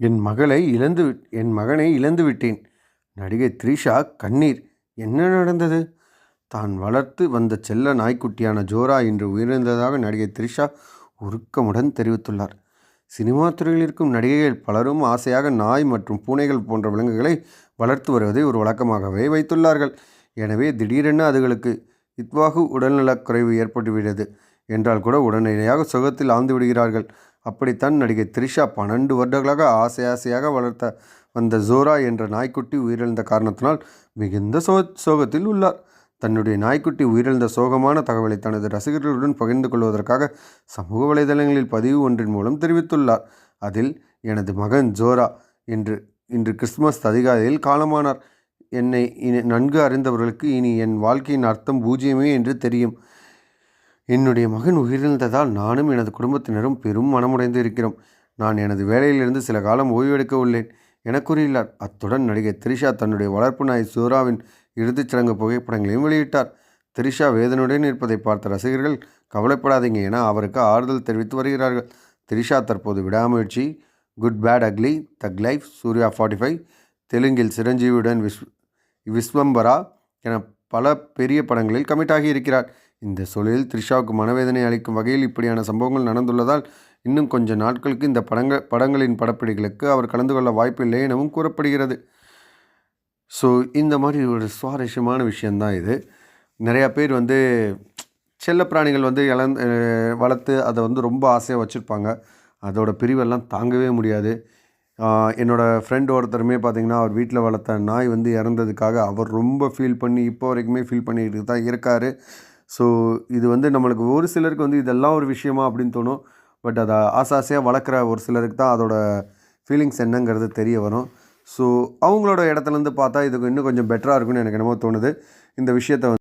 என் மகனை இழந்து விட்டேன். நடிகை த்ரிஷா கண்ணீர். என்ன நடந்தது? தான் வளர்த்து வந்த செல்ல நாய்க்குட்டியான ஜோரா இன்று உயிரிழந்ததாக நடிகை த்ரிஷா உருக்கமுடன் தெரிவித்துள்ளார். சினிமா துறையில் இருக்கும் நடிகைகள் பலரும் ஆசையாக நாய் மற்றும் பூனைகள் போன்ற விலங்குகளை வளர்த்து வருவதை ஒரு வழக்கமாகவே வைத்துள்ளார்கள். எனவே திடீரென அதுகளுக்கு இத்வாகு உடல்நலக்குறைவு ஏற்பட்டுவிட்டது என்றால் கூட உடனடியாக சுகத்தில் ஆழ்ந்து விடுகிறார்கள். அப்படித்தான் நடிகை த்ரிஷா 12 வருடங்களாக ஆசையாக வளர்த்த வந்த ஜோரா என்ற நாய்க்குட்டி உயிரிழந்த காரணத்தினால் மிகுந்த சோகத்தில் உள்ளார். தன்னுடைய நாய்க்குட்டி உயிரிழந்த சோகமான தகவலை தனது ரசிகர்களுடன் பகிர்ந்து கொள்வதற்காக சமூக வலைதளங்களில் பதிவு ஒன்றின் மூலம் தெரிவித்துள்ளார். அதில், எனது மகன் ஜோரா இன்று கிறிஸ்துமஸ் அதிகாலையில் காலமானார். என்னை நன்கு அறிந்தவர்களுக்கு இனி என் வாழ்க்கையின் அர்த்தம் பூஜ்ஜியமே என்று தெரியும். என்னுடைய மகன் உயிரிழந்ததால் நானும் எனது குடும்பத்தினரும் பெரும் மனமுடைந்து இருக்கிறோம். நான் எனது வேலையிலிருந்து சில காலம் ஓய்வெடுக்க உள்ளேன் என கூறியுள்ளார். அத்துடன் நடிகை த்ரிஷா தன்னுடைய வளர்ப்பு நாய் ஜோராவின் இறுதிச் சடங்கு புகைப்படங்களையும் வெளியிட்டார். த்ரிஷா வேதனையுடன் இருப்பதை பார்த்த ரசிகர்கள் கவலைப்படாதீங்க என அவருக்கு ஆறுதல் தெரிவித்து வருகிறார்கள். த்ரிஷா தற்போது விடாமுயற்சி, குட் பேட் அக்லி, தக் லைஃப், சூர்யா 45, தெலுங்கில் சிரஞ்சீவியுடன் விஸ்வம்பரா என பல பெரிய படங்களில் கமிட் ஆகியிருக்கிறார். இந்த சூழலில் த்ரிஷாவுக்கு மனவேதனை அளிக்கும் வகையில் இப்படியான சம்பவங்கள் நடந்துள்ளதால் இன்னும் கொஞ்ச நாட்களுக்கு இந்த படங்களின் படப்பிடிகளுக்கு அவர் கலந்து கொள்ள வாய்ப்பில்லை எனவும் கூறப்படுகிறது. ஸோ இந்த மாதிரி ஒரு சுவாரஸ்யமான விஷயந்தான் இது. நிறையா பேர் செல்லப்பிராணிகள் வளர்த்து அதை ரொம்ப ஆசையாக வச்சுருப்பாங்க. அதோட பிரிவெல்லாம் தாங்கவே முடியாது. என்னோடய ஃப்ரெண்ட் ஒருத்தருமே பார்த்திங்கன்னா, அவர் வீட்டில் வளர்த்த நாய் இறந்ததுக்காக அவர் ரொம்ப ஃபீல் பண்ணி இப்போ வரைக்குமே ஃபீல் பண்ணிட்டு தான் இருக்கார். ஸோ இது நம்மளுக்கு ஒரு சிலருக்கு இதெல்லாம் ஒரு விஷயமா அப்படின்னு தோணும். பட் அதை ஆசையாக வளர்க்குற ஒரு சிலருக்கு தான் அதோட ஃபீலிங்ஸ் என்னங்கிறது தெரிய வரும். ஸோ அவங்களோட இடத்துலேருந்து பார்த்தா இதுக்கு இன்னும் கொஞ்சம் பெட்டராக இருக்குன்னு எனக்கு என்னமோ தோணுது. இந்த விஷயத்தை